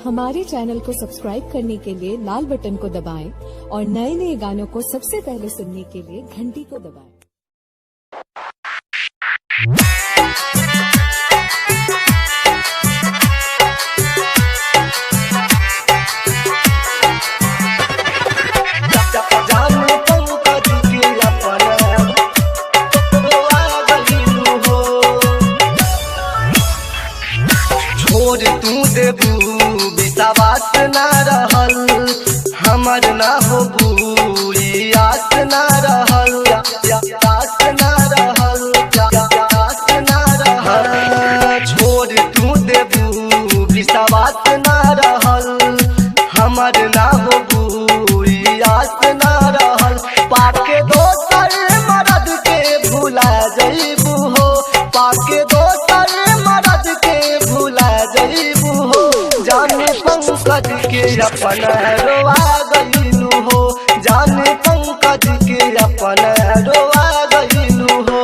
हमारे चैनल को सब्सक्राइब करने के लिए लाल बटन को दबाएं और नए नए गानों को सबसे पहले सुनने के लिए घंटी को दबाएं। तू देबू विश्वास न रहल हमर ना हो बुरी आस न रहल आस न रहल आस न रहल छोड़ तू देबू विश्वास न रहल हमर ना हो बुरी आस न रहल पाके दोसर मरद के भुला जइबू हो पाके दोसर मरद के भुला जइबू हो जाने पंकज के अपन रोआ गइलू हो जाने पंकज के अपन रोआ गइलू हो।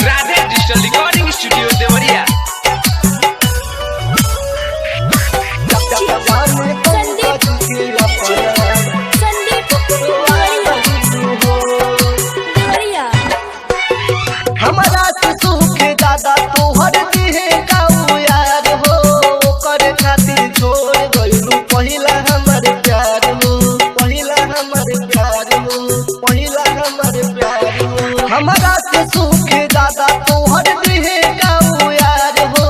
Radhe digital recording studio Deoria. जाने पंकज के अपन रोआ गइलू हो। हमारा से सुख दादा तोहर दिहे काऊ यार हो ओकर खातिर छोड़ गइलू पहिला हमर प्यार हो पहिला हमर प्यार हो पहिला हमर प्यार हो। हमारा से सुख दादा तोहर दिहे काऊ यार हो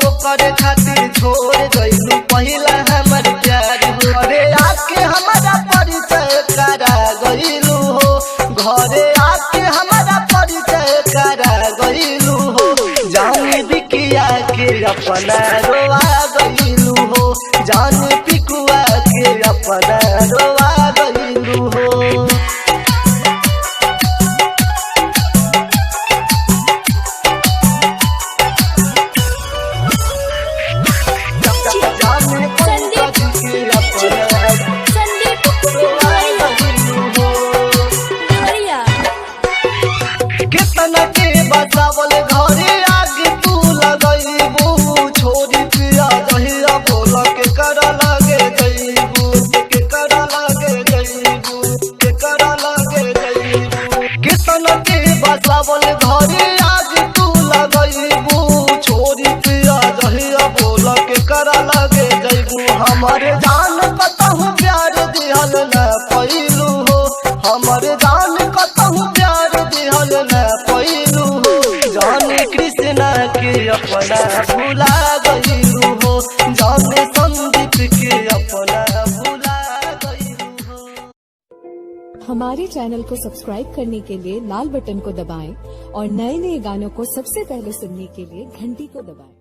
ओकर खातिर छोड़ गइलू पहिला हमर प्यार हो। अरे आके हमारा परिचय करा गइलू हो घरे आके हमारा परिचय करा गइलू हो जान बिकिया के अपना रोआ गइलू हो जान पिकुआ के अपना रोआ गइलू हो। जान पंकज के अपना रोआ गइलू हो। कितना के बचावल घरे आगे तू लगइबू छोड़ी पिया जहिया बोल के कर लगे जइबू के कर लगे जइबू के कर लगे जइबू। कितना के बचावल घरे आगे तू लगइबू छोड़ी पिया जहिया बोल के कर लगे जइबू। हमर जान कतहु प्यार दिहल न पैलू हो हमर जान कतहु प्यार दिहल न पैलू हो जाने कृष्णा के अपना भुला गइलू हो जाने संदीप के अपना भुला गइलू हो। हमारे चैनल को सब्सक्राइब करने के लिए लाल बटन को दबाएं और नए नए गानों को सबसे पहले सुनने के लिए घंटी को दबाएं।